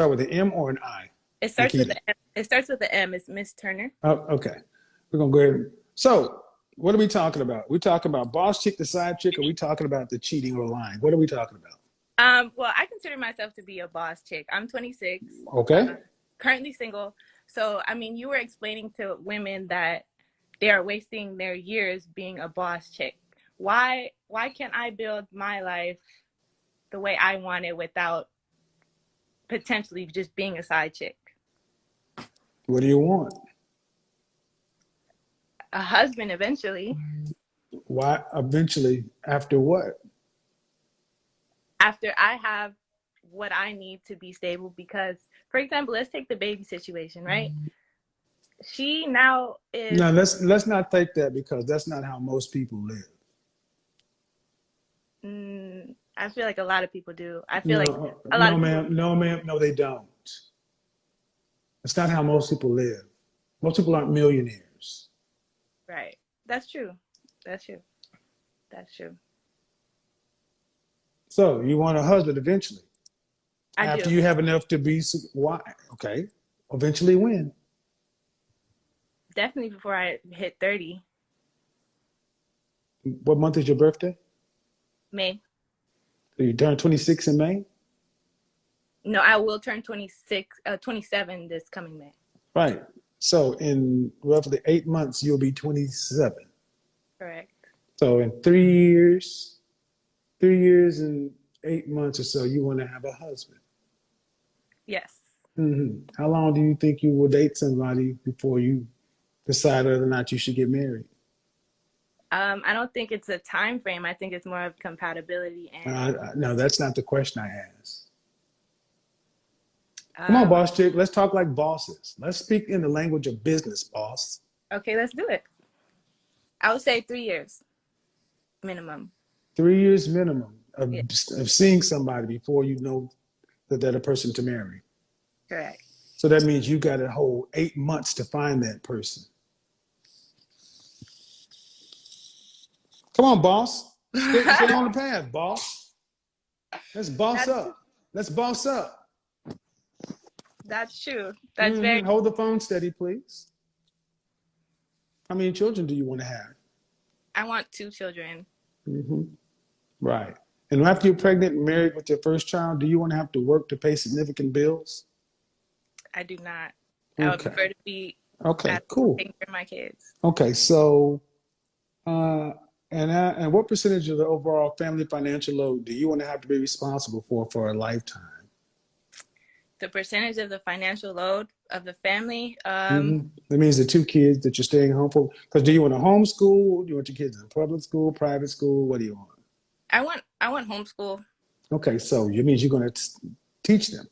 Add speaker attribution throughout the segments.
Speaker 1: Start with an M or an I?
Speaker 2: It starts with
Speaker 1: Nikita.
Speaker 2: the M. It starts with the M. It's Miss Turner.
Speaker 1: Oh, okay. We're gonna go ahead. So, what are we talking about? We talking about boss chick, the side chick, or we talking about the cheating or lying? What are we talking about?
Speaker 2: Well, I consider myself to be a boss chick. I'm 26,
Speaker 1: Okay.
Speaker 2: currently single. So, I mean, you were explaining to women that they are wasting their years being a boss chick. Why can't I build my life the way I want it without potentially just being a side chick?
Speaker 1: What do you want?
Speaker 2: A husband eventually.
Speaker 1: Why eventually after what?
Speaker 2: After I have what I need to be stable, because, for example, let's take the baby situation, right? She now is.
Speaker 1: No, let's not take that because that's not how most people live.
Speaker 2: I feel like a lot of people do. I feel like
Speaker 1: No,
Speaker 2: a lot
Speaker 1: no,
Speaker 2: of people.
Speaker 1: ma'am, no, ma'am, no, they don't. It's not how most people live. Most people aren't millionaires.
Speaker 2: Right. That's true. That's true. That's true.
Speaker 1: So you want a husband eventually.
Speaker 2: I
Speaker 1: After
Speaker 2: do.
Speaker 1: you have enough to be, why? Okay. Eventually when?
Speaker 2: Definitely before I hit 30.
Speaker 1: What month is your birthday?
Speaker 2: May.
Speaker 1: So you turn 26 in May?
Speaker 2: No, I will turn 27 this coming May.
Speaker 1: Right. So in roughly 8 months, you'll be 27.
Speaker 2: Correct.
Speaker 1: So in 3 years and 8 months or so, you want to have a husband.
Speaker 2: Yes.
Speaker 1: How long do you think you will date somebody before you decide whether or not you should get married?
Speaker 2: I don't think it's a time frame. I think it's more of compatibility and
Speaker 1: No, that's not the question I asked. Come on,
Speaker 2: um,
Speaker 1: boss chick. Let's talk like bosses. Let's speak in the language of business, boss.
Speaker 2: okay, let's do it. I would say 3 years minimum.
Speaker 1: 3 years minimum of,
Speaker 2: Yeah,
Speaker 1: of seeing somebody before you know that they're the person to marry.
Speaker 2: correct.
Speaker 1: So that means you got to hold 8 months to find that person. Come on, boss. Stay on the path, boss. Let's boss
Speaker 2: That's
Speaker 1: up. Let's boss up.
Speaker 2: that's true. That's very.
Speaker 1: Hold the phone steady, please. How many children do you want to have?
Speaker 2: I want 2 children.
Speaker 1: Right. And after you're pregnant and married with your first child, do you want to have to work to pay significant bills?
Speaker 2: I do not. I would
Speaker 1: Okay.
Speaker 2: prefer to be
Speaker 1: Okay,
Speaker 2: at home
Speaker 1: cool.
Speaker 2: taking care of my kids.
Speaker 1: Okay, so and what percentage of the overall family financial load do you want to have to be responsible for a lifetime?
Speaker 2: The percentage of the financial load of the family.
Speaker 1: That means the 2 kids that you're staying home for. Because do you want to homeschool? Do you want your kids in public school, private school? What do you want?
Speaker 2: I want homeschool.
Speaker 1: Okay, so it means you're going to teach them.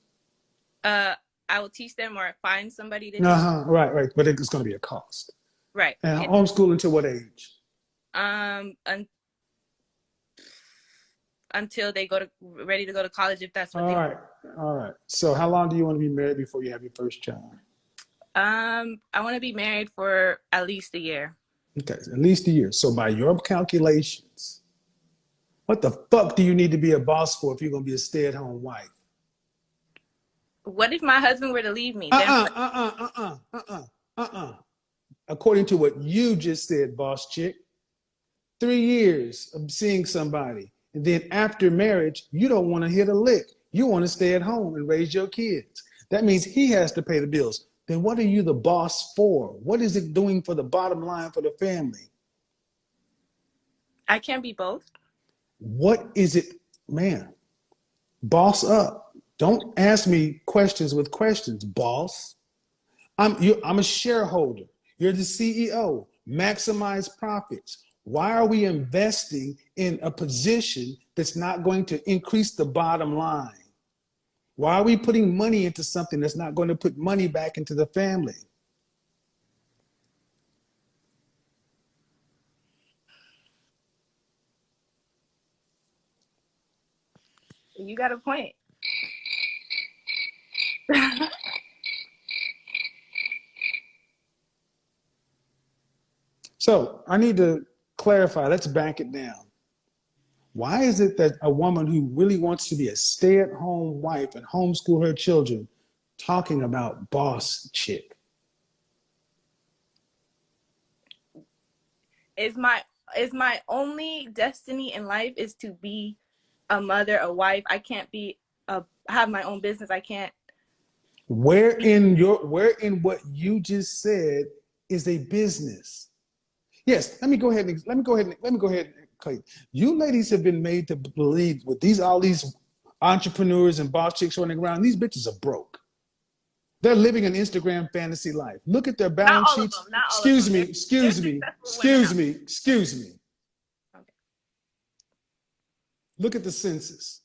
Speaker 2: I will teach them or find somebody to teach.
Speaker 1: Right, right. But it's going to be a cost.
Speaker 2: Right.
Speaker 1: And homeschool until what age?
Speaker 2: Um, un- until they ready to go to college, if that's what
Speaker 1: All
Speaker 2: they.
Speaker 1: right, all right. So how long do you want to be married before you have your first child?
Speaker 2: I want to be married for at least a year.
Speaker 1: Okay, at least a year. So by your calculations, what the fuck do you need to be a boss for if you're going to be a stay-at-home wife?
Speaker 2: What if my husband were to leave me? Then
Speaker 1: According to what you just said, boss chick, 3 years of seeing somebody. And then after marriage, you don't want to hit a lick. You want to stay at home and raise your kids. That means he has to pay the bills. Then what are you the boss for? What is it doing for the bottom line for the family?
Speaker 2: I can't be both.
Speaker 1: What is it, man? Boss up. Don't ask me questions with questions, boss. I'm a shareholder. You're the CEO. Maximize profits. Why are we investing in a position that's not going to increase the bottom line? Why are we putting money into something that's not going to put money back into the family?
Speaker 2: You got a point.
Speaker 1: So I need to clarify. Let's back it down. Why is it that a woman who really wants to be a stay-at-home wife and homeschool her children talking about boss chick?
Speaker 2: Is my only destiny in life is to be a mother, a wife. I can't be have my own business. I can't.
Speaker 1: Where in what you just said is a business? Yes, let me go ahead and Clay. You ladies have been made to believe with all these entrepreneurs and boss chicks running around, these bitches are broke. They're living an Instagram fantasy life. Look at their
Speaker 2: Not
Speaker 1: balance
Speaker 2: all of
Speaker 1: sheets.
Speaker 2: them. Not all of
Speaker 1: Excuse
Speaker 2: them.
Speaker 1: me,
Speaker 2: They're
Speaker 1: excuse me,
Speaker 2: successful women
Speaker 1: excuse
Speaker 2: out
Speaker 1: me, excuse me.
Speaker 2: there. Okay.
Speaker 1: Look at the census.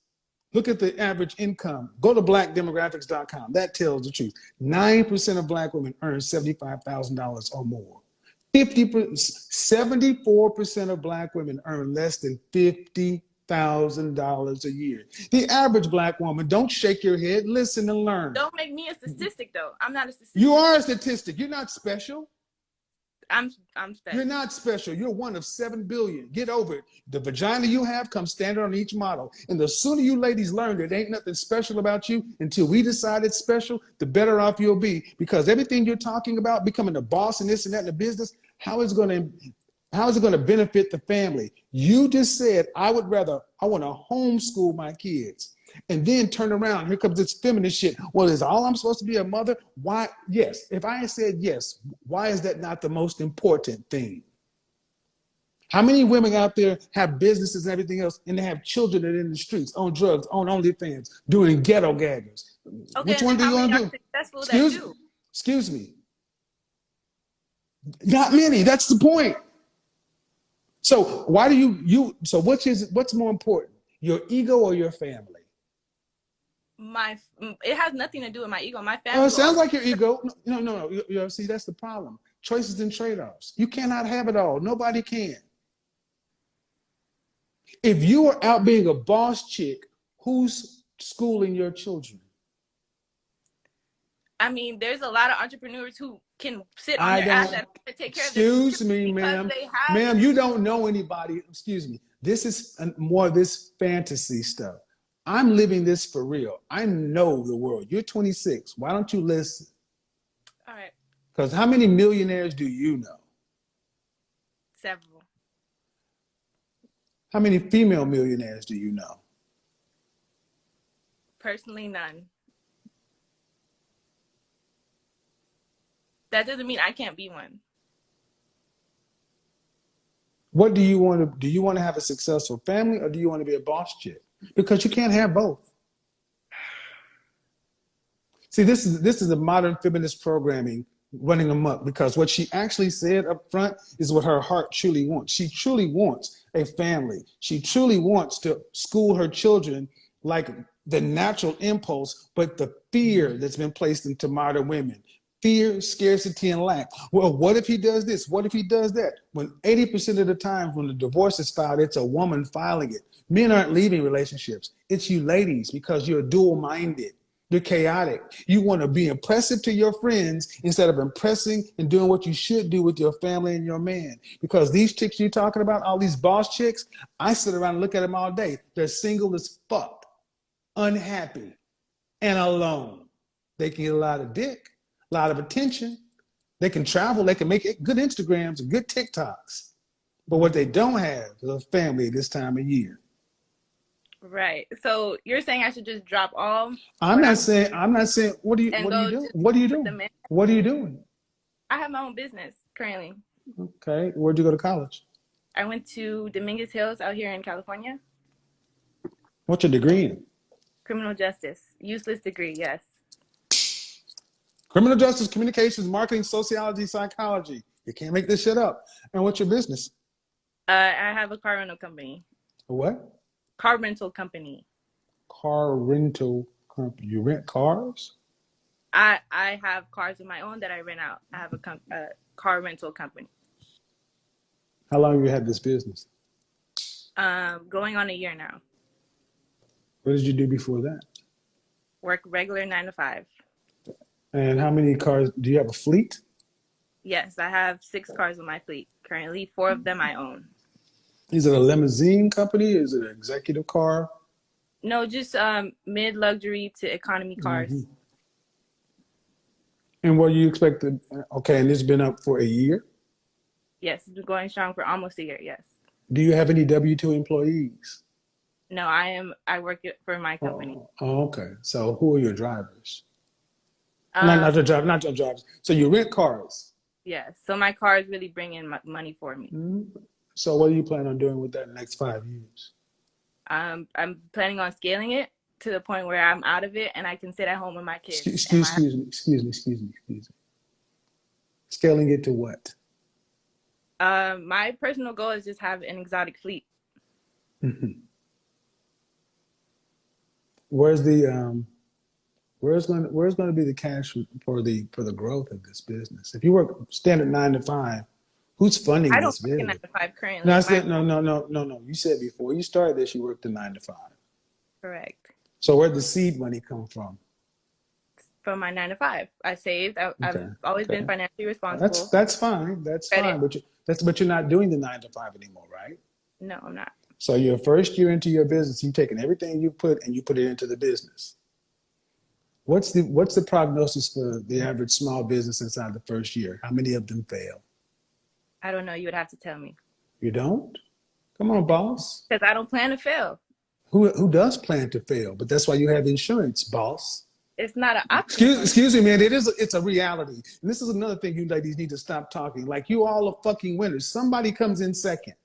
Speaker 1: Look at the average income. Go to blackdemographics.com. That tells the truth. 9% of black women earn $75,000 or more. 74% of black women earn less than $50,000 a year. The average black woman, don't shake your head, listen and learn.
Speaker 2: Don't make me a statistic though. I'm not a statistic.
Speaker 1: You are a statistic. You're not special.
Speaker 2: I'm special.
Speaker 1: You're not special. You're one of 7 billion. Get over it. The vagina you have comes standard on each model. And the sooner you ladies learn that ain't nothing special about you until we decide it's special, the better off you'll be. Because everything you're talking about, becoming a boss and this and that in the business, how is it going to benefit the family? You just said, I want to homeschool my kids. And then turn around, here comes this feminist shit. Well, is all I'm supposed to be a mother? Why? Yes. If I said yes, why is that not the most important thing? How many women out there have businesses and everything else, and they have children that are in the streets, on drugs, on OnlyFans, doing ghetto gaggers?
Speaker 2: Okay,
Speaker 1: Which one do you want to do? Excuse me. Not many. That's the point. So why do so what's more important? Your ego or your family?
Speaker 2: It has nothing to do with my ego. My family.
Speaker 1: Oh, it sounds like your ego. No. See, that's the problem. Choices and trade-offs. You cannot have it all. Nobody can. If you are out being a boss chick, who's schooling your children?
Speaker 2: I mean, there's a lot of entrepreneurs who can sit on their ass and take care of their
Speaker 1: children. Excuse me, ma'am. Ma'am, you don't know anybody. Excuse me. This is more of this fantasy stuff. I'm living this for real. I know the world. You're 26. Why don't you listen?
Speaker 2: All right.
Speaker 1: Because how many millionaires do you know?
Speaker 2: Several.
Speaker 1: How many female millionaires do you know?
Speaker 2: Personally, none. That doesn't mean I can't be one.
Speaker 1: What do you want to do? You want to have a successful family, or do you want to be a boss chick? Because you can't have both. See, this is a modern feminist programming running amok, because what she actually said up front is what her heart truly wants. She truly wants a family. She truly wants to school her children like the natural impulse, but the fear that's been placed into modern women. Fear, scarcity, and lack. Well, what if he does this? What if he does that? When 80% of the time when the divorce is filed, it's a woman filing it. Men aren't leaving relationships. It's you ladies, because you're dual-minded. You're chaotic. You want to be impressive to your friends instead of impressing and doing what you should do with your family and your man. Because these chicks you're talking about, all these boss chicks, I sit around and look at them all day. They're single as fuck, unhappy, and alone. They can get a lot of dick, a lot of attention. They can travel. They can make good Instagrams and good TikToks. But what they don't have is a family this time of year.
Speaker 2: Right. So you're saying I should just drop all?
Speaker 1: I'm not saying. What are you doing? What are you doing? What are you doing?
Speaker 2: I have my own business currently.
Speaker 1: Okay. Where'd you go to college?
Speaker 2: I went to Dominguez Hills out here in California.
Speaker 1: What's your degree in?
Speaker 2: Criminal justice. Useless degree, yes.
Speaker 1: Criminal justice, communications, marketing, sociology, psychology. You can't make this shit up. And what's your business?
Speaker 2: I have a car rental company.
Speaker 1: A what?
Speaker 2: Car rental company.
Speaker 1: Car rental company. You rent cars?
Speaker 2: I have cars of my own that I rent out. I have a car rental company.
Speaker 1: How long have you had this business?
Speaker 2: Going on a year now.
Speaker 1: What did you do before that?
Speaker 2: Work regular 9 to 5.
Speaker 1: And how many cars? Do you have a fleet?
Speaker 2: Yes, I have 6 cars in my fleet. Currently, 4 of them I own.
Speaker 1: Is it a limousine company? Is it an executive car?
Speaker 2: No, just mid-luxury to economy cars. Mm-hmm.
Speaker 1: And what you expect to, okay, and it's been up for a year?
Speaker 2: Yes, it's been going strong for almost a year. Yes.
Speaker 1: Do you have any W-2 employees?
Speaker 2: No, I work for my company.
Speaker 1: Okay. So who are your drivers?
Speaker 2: Um,
Speaker 1: Not your drivers. So you rent cars.
Speaker 2: yes. So my cars really bring in money for me.
Speaker 1: Mhm. So what do you plan on doing with that in the next 5 years?
Speaker 2: I'm planning on scaling it to the point where I'm out of it and I can sit at home with my kids and my.
Speaker 1: Excuse me. Scaling it to what?
Speaker 2: My personal goal is just have an exotic fleet.
Speaker 1: Mhm. Where's the where's going to be the cash for the growth of this business? If you work standard 9 to 5, who's funding
Speaker 2: I don't
Speaker 1: this
Speaker 2: work a
Speaker 1: business?
Speaker 2: 9 to 5
Speaker 1: No,
Speaker 2: currently.
Speaker 1: I said no. You said before you started this, you worked a 9 to 5.
Speaker 2: Correct.
Speaker 1: So where'd the seed money come from?
Speaker 2: From my 9 to 5, I saved.
Speaker 1: Okay,
Speaker 2: I've always been
Speaker 1: okay.
Speaker 2: financially
Speaker 1: That's
Speaker 2: responsible.
Speaker 1: that's fine. That's
Speaker 2: Credit.
Speaker 1: fine. But you're not doing the 9 to 5 anymore, right?
Speaker 2: No, I'm not.
Speaker 1: So your first year into your business, you've taken everything you put and you put it into the business. What's the prognosis for the average small business inside the first year? How many of them fail?
Speaker 2: I don't know. You would have to tell me.
Speaker 1: You don't? Come on, boss.
Speaker 2: Because I don't plan to fail.
Speaker 1: Who does plan to fail? But that's why you have insurance, boss.
Speaker 2: It's not an option for me.
Speaker 1: Excuse me, man. It's a reality. And this is another thing you ladies need to stop talking. Like you all are fucking winners. Somebody comes in second.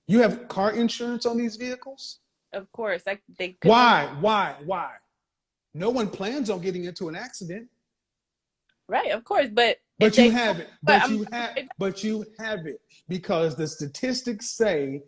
Speaker 1: You have car insurance on these vehicles?
Speaker 2: Of course, like they could.
Speaker 1: Why? No one plans on getting into an accident.
Speaker 2: Right, of course, but
Speaker 1: But you have it.
Speaker 2: I'm,
Speaker 1: But you have it because the statistics say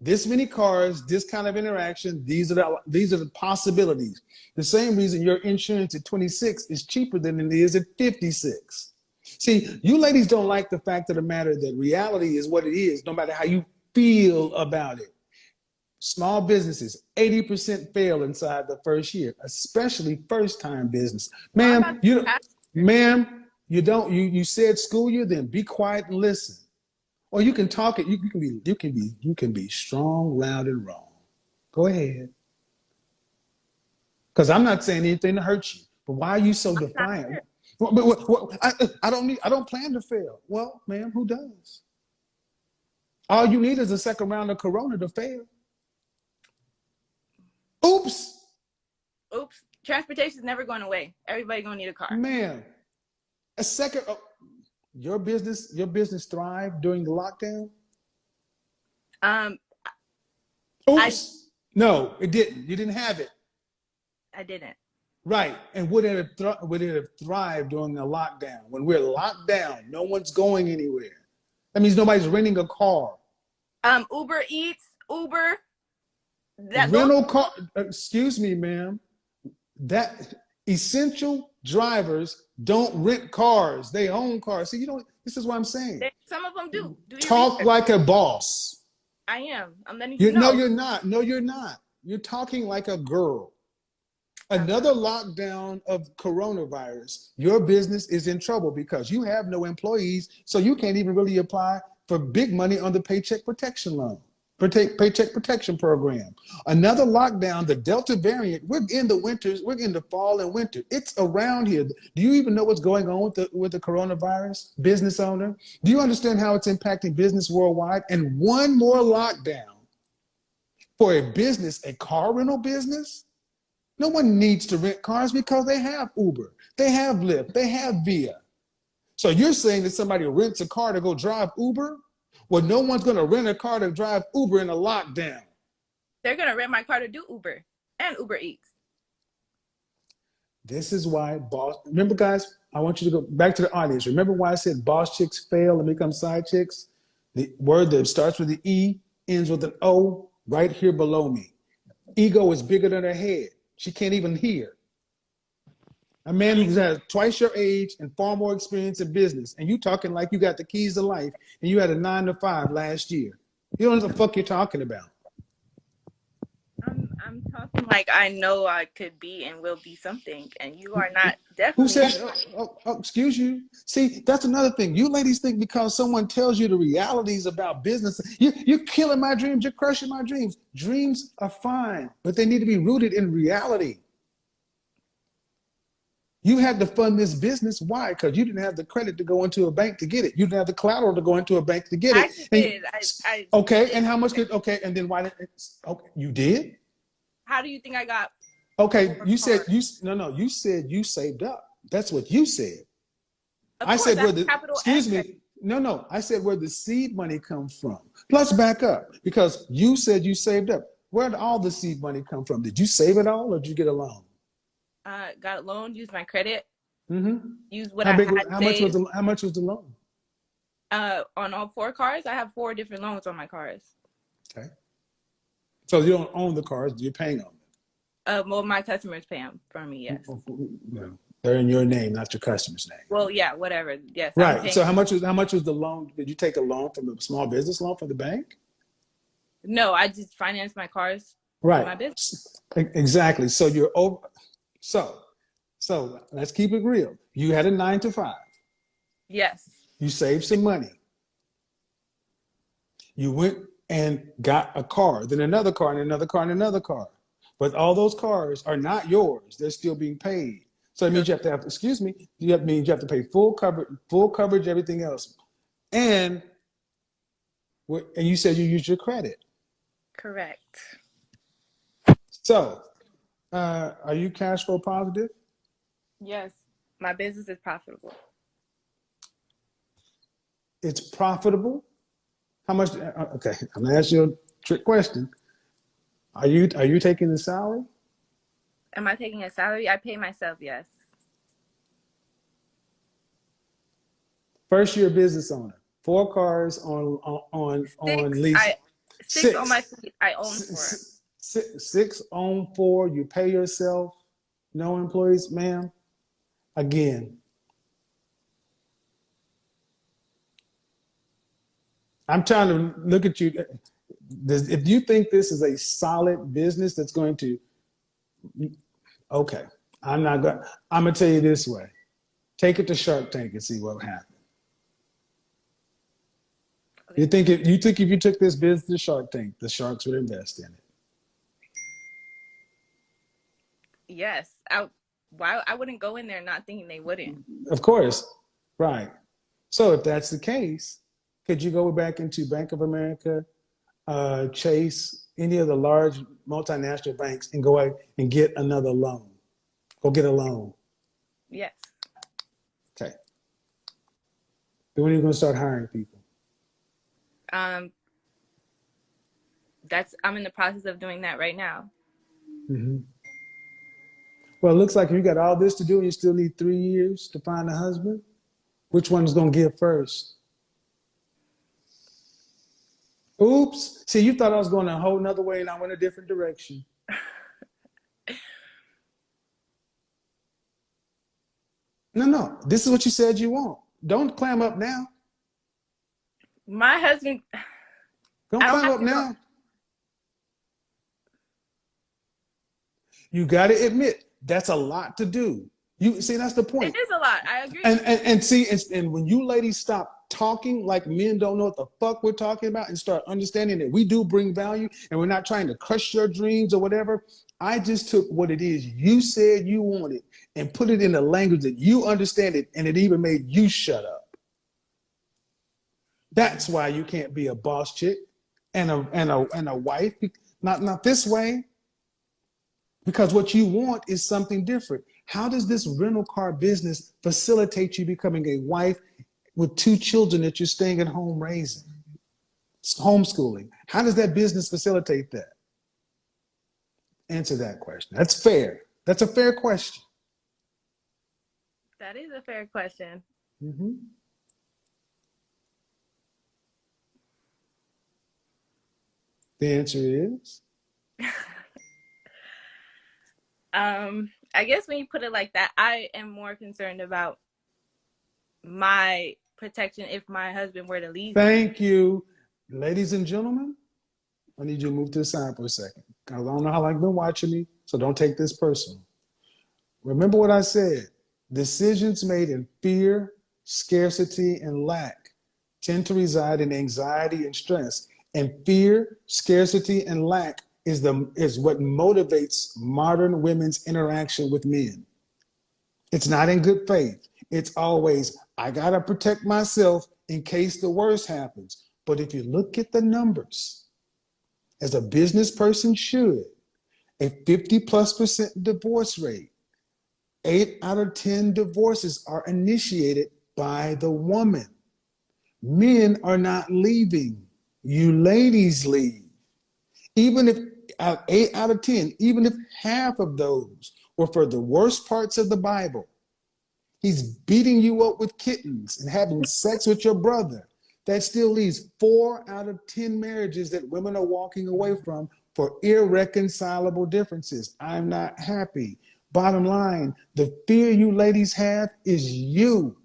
Speaker 1: this many cars, this kind of interaction. These are the possibilities. The same reason your insurance at 26 is cheaper than it is at 56. See, you ladies don't like the fact of the matter that reality is what it is, no matter how you feel about it. Small businesses, 80% fail inside the first year, especially first-time business. Ma'am, you said school year, then be quiet and listen. Or you can talk it, you can be strong, loud, and wrong. Go ahead. Because I'm not saying anything to hurt you. But why are you so defiant? I don't plan to fail. Well, ma'am, who does? All you need is a second round of Corona to fail. Oops.
Speaker 2: Transportation is never going away. Everybody gonna need a car.
Speaker 1: Man, a second. Your business thrived during the lockdown. Oops. No, it didn't. You didn't have it.
Speaker 2: I didn't.
Speaker 1: Right. And would it have thrived during the lockdown? When we're locked down, no one's going anywhere. That means nobody's renting a car.
Speaker 2: Uber Eats, Uber.
Speaker 1: Rental car. Excuse me, ma'am. That essential drivers don't rent cars. They own cars. See, this is what I'm saying.
Speaker 2: Some of them do.
Speaker 1: Talk like a boss.
Speaker 2: I am. I'm letting you know.
Speaker 1: No, you're not. No, you're not. You're talking like a girl. Another lockdown of coronavirus, your business is in trouble because you have no employees, so you can't even really apply for big money on the Paycheck Protection Loan, Paycheck Protection Program. Another lockdown, the Delta variant, we're in the fall and winter. It's around here. Do you even know what's going on with the coronavirus, business owner? Do you understand how it's impacting business worldwide? And one more lockdown for a business, a car rental business? No one needs to rent cars because they have Uber, they have Lyft, they have Via. So you're saying that somebody rents a car to go drive Uber? Well, no one's going to rent a car to drive Uber in a lockdown.
Speaker 2: They're going to rent my car to do Uber and Uber Eats.
Speaker 1: This is why remember guys, I want you to go back to the audience. Remember why I said boss chicks fail and become side chicks? The word that starts with the E, ends with an O, right here below me. Ego is bigger than her head. She can't even hear. A man who's had twice your age and far more experience in business, and you talking like you got the keys to life, and you had a 9 to 5 last year. You don't know what the fuck you're talking about.
Speaker 2: I'm talking like I know I could be and will be something, and you are not definitely.
Speaker 1: Who said? Excuse you. See, that's another thing. You ladies think because someone tells you the realities about business, you're killing my dreams. You're crushing my dreams. Dreams are fine, but they need to be rooted in reality. You had to fund this business. Why? Because you didn't have the credit to go into a bank to get it. You didn't have the collateral to go into a bank to get
Speaker 2: I
Speaker 1: it.
Speaker 2: actually
Speaker 1: And,
Speaker 2: did. I
Speaker 1: okay,
Speaker 2: did.
Speaker 1: and how much could, okay, and then why did, okay, you did?
Speaker 2: How do you think I got
Speaker 1: Okay,
Speaker 2: 4
Speaker 1: you said,
Speaker 2: cars?
Speaker 1: no, you said you saved up. That's what you said.
Speaker 2: Of
Speaker 1: I
Speaker 2: course,
Speaker 1: said
Speaker 2: I
Speaker 1: where
Speaker 2: have
Speaker 1: the,
Speaker 2: capital and
Speaker 1: excuse
Speaker 2: credit.
Speaker 1: me, no, I said where the seed money comes from. Let's back up because you said you saved up. Where did all the seed money come from? Did you save it all or did you get a loan?
Speaker 2: Got a loan, used my credit,
Speaker 1: Mm-hmm.
Speaker 2: used what I had saved.
Speaker 1: How much was the loan?
Speaker 2: On all 4 cars, I have 4 different loans on my cars.
Speaker 1: Okay. So you don't own the cars, you're paying on them.
Speaker 2: Well, my customers pay them for me, yes.
Speaker 1: No, they're in your name, not your customer's name.
Speaker 2: Well, yeah, whatever. Yes, I'm
Speaker 1: Right.
Speaker 2: paying.
Speaker 1: So how much was the loan? Did you take a loan from the small business loan from the bank?
Speaker 2: No, I just financed my cars
Speaker 1: Right.
Speaker 2: for my business.
Speaker 1: Exactly. So you're over. So let's keep it real. You had a 9 to 5.
Speaker 2: Yes.
Speaker 1: You saved some money. You went and got a car, then another car, and another car, and another car. But all those cars are not yours. They're still being paid. So it means you have to have, excuse me, you have to pay full coverage, everything else. And you said you used your credit.
Speaker 2: Correct.
Speaker 1: So are you cash flow positive?
Speaker 2: Yes. My business is profitable.
Speaker 1: It's profitable. How much? Okay, I'm gonna ask you a trick question. Are you taking the salary?
Speaker 2: Am I taking a salary? I pay myself, yes.
Speaker 1: First year business owner. 4 cars on
Speaker 2: 6.
Speaker 1: lease.
Speaker 2: 6 on my fleet. I own 4.
Speaker 1: 6 on 4. You pay yourself. No employees, ma'am. Again, I'm trying to look at you. If you think this is a solid business that's going to, okay, I'm gonna tell you this way. Take it to Shark Tank and see what happens.
Speaker 2: Okay.
Speaker 1: You think if you took this business to Shark Tank, the sharks would invest in it?
Speaker 2: Yes. I wouldn't go in there not thinking they wouldn't.
Speaker 1: Of course, right. So if that's the case, could you go back into Bank of America, Chase, any of the large multinational banks and go out and get another loan? Go get a loan.
Speaker 2: Yes.
Speaker 1: Okay. Then when are you going to start hiring people?
Speaker 2: I'm in the process of doing that right now.
Speaker 1: Mm-hmm. Well, it looks like you got all this to do and you still need 3 years to find a husband. Which one's going to give first? Oops. See, you thought I was going a whole nother way and I went a different direction. No. This is what you said you want. Don't clam up now.
Speaker 2: My husband.
Speaker 1: Don't climb up now. You got to admit, that's a lot to do. You see, that's the point.
Speaker 2: It is a lot. I agree.
Speaker 1: And when you ladies stop talking like men don't know what the fuck we're talking about and start understanding that we do bring value and we're not trying to crush your dreams or whatever. I just took what it is you said you wanted and put it in a language that you understand it, and it even made you shut up. That's why you can't be a boss chick and a wife. Not this way. Because what you want is something different. How does this rental car business facilitate you becoming a wife with 2 children that you're staying at home raising? It's homeschooling. How does that business facilitate that? Answer that question. That's fair. That's a fair question.
Speaker 2: That is a fair question.
Speaker 1: Mm-hmm. The answer is?
Speaker 2: I guess when you put it like that, I am more concerned about my protection if my husband were to leave.
Speaker 1: Thank you. Ladies and gentlemen, I need you to move to the side for a second. I don't know how long you've been watching me, so don't take this personal. Remember what I said. Decisions made in fear, scarcity, and lack tend to reside in anxiety and stress. And fear, scarcity, and lack is what motivates modern women's interaction with men. It's not in good faith. It's always, I got to protect myself in case the worst happens. But if you look at the numbers, as a business person should, a 50+% divorce rate, 8 out of 10 divorces are initiated by the woman. Men are not leaving. You ladies leave. Even if 8 out of 10, even if half of those were for the worst parts of the Bible, he's beating you up with kittens and having sex with your brother, that still leaves 4 out of 10 marriages that women are walking away from for irreconcilable differences. I'm not happy. Bottom line, the fear you ladies have is you.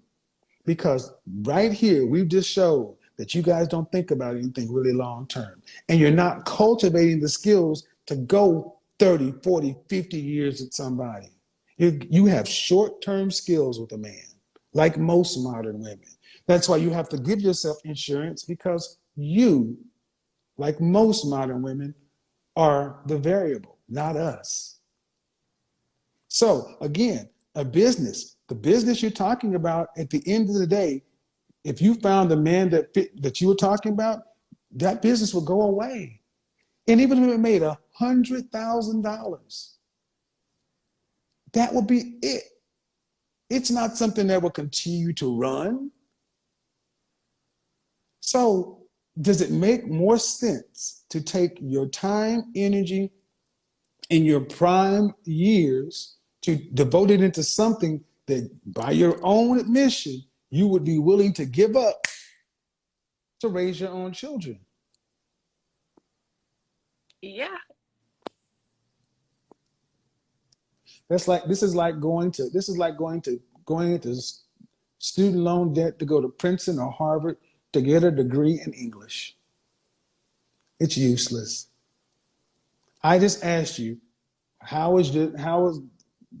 Speaker 1: Because right here, we've just showed that you guys don't think about anything really long term. And you're not cultivating the skills to go 30, 40, 50 years with somebody. You have short-term skills with a man, like most modern women. That's why you have to give yourself insurance, because you, like most modern women, are the variable, not us. So again, the business you're talking about, at the end of the day, if you found the man that you were talking about, that business will go away. And even if it made $100,000, that will be it. It's not something that will continue to run. So does it make more sense to take your time, energy, in your prime years to devote it into something that, by your own admission, you would be willing to give up to raise your own children?
Speaker 2: Yeah.
Speaker 1: This is like going into student loan debt to go to Princeton or Harvard to get a degree in English. It's useless. I just asked you, how is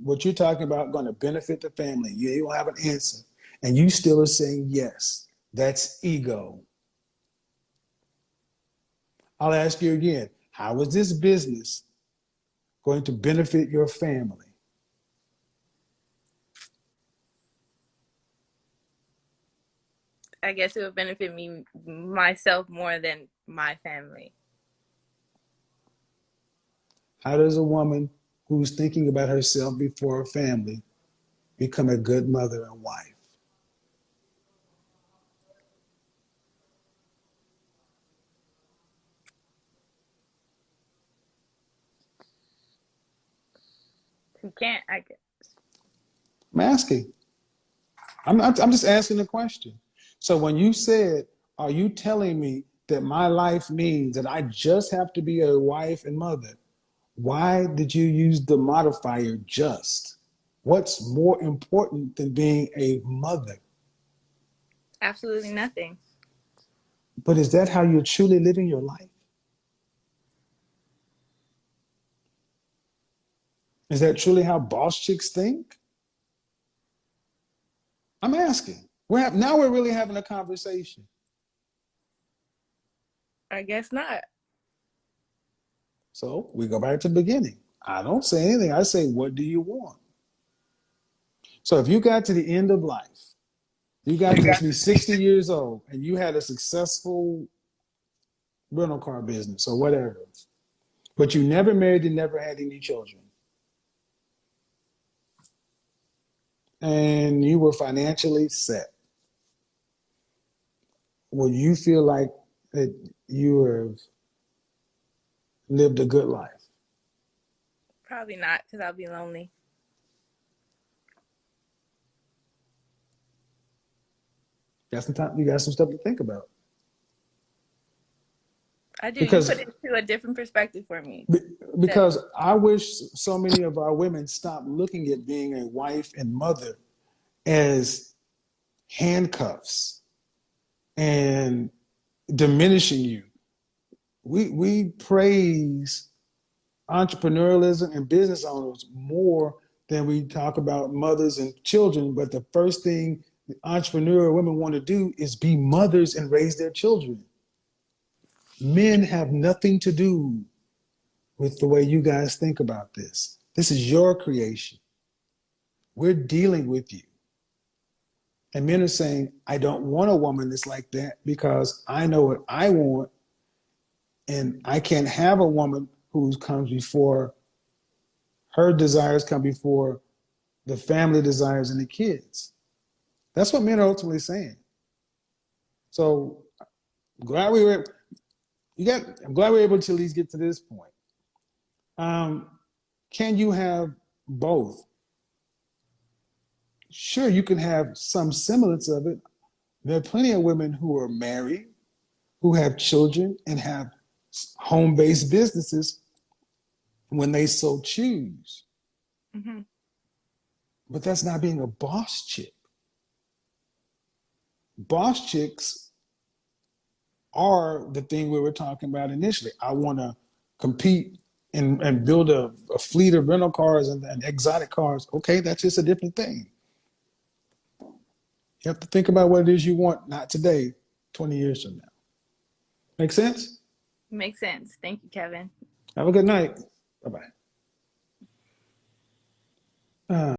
Speaker 1: what you're talking about going to benefit the family? You don't have an answer. And you still are saying yes. That's ego. I'll ask you again, how is this business going to benefit your family?
Speaker 2: I guess it would benefit me, myself, more than my family.
Speaker 1: How does a woman who's thinking about herself before her family become a good mother and wife?
Speaker 2: You can't, I guess.
Speaker 1: I'm asking. I'm just asking a question. So when you said, are you telling me that my life means that I just have to be a wife and mother? Why did you use the modifier just? What's more important than being a mother?
Speaker 2: Absolutely nothing.
Speaker 1: But is that how you're truly living your life? Is that truly how boss chicks think? I'm asking. Now we're really having a conversation.
Speaker 2: I guess not.
Speaker 1: So we go back to the beginning. I don't say anything. I say, what do you want? So if you got to the end of life, you got to be 60 years old, and you had a successful rental car business or whatever, but you never married and never had any children, and you were financially set, would you feel like that you have lived a good life?
Speaker 2: Probably not, because I'll be lonely.
Speaker 1: You got some stuff to think about.
Speaker 2: I do.
Speaker 1: Because,
Speaker 2: you put it into a different perspective for me.
Speaker 1: because I wish so many of our women stopped looking at being a wife and mother as handcuffs and diminishing you. We praise entrepreneurialism and business owners more than we talk about mothers and children. But the first thing the entrepreneurial women want to do is be mothers and raise their children. Men have nothing to do with the way you guys think about this. This is your creation. We're dealing with you. And men are saying, I don't want a woman that's like that because I know what I want. And I can't have a woman who comes before her desires come before the family desires and the kids. That's what men are ultimately saying. So glad we were I'm glad we were able to at least get to this point. Can you have both? Sure, you can have some semblance of it. There are plenty of women who are married, who have children, and have home-based businesses when they so choose.
Speaker 2: Mm-hmm.
Speaker 1: But that's not being a boss chick. Boss chicks are the thing we were talking about initially. I want to compete and build a fleet of rental cars and exotic cars. Okay, that's just a different thing. You have to think about what it is you want, not today, 20 years from now. Make sense?
Speaker 2: Makes sense. Thank you, Kevin.
Speaker 1: Have a good night. Bye-bye.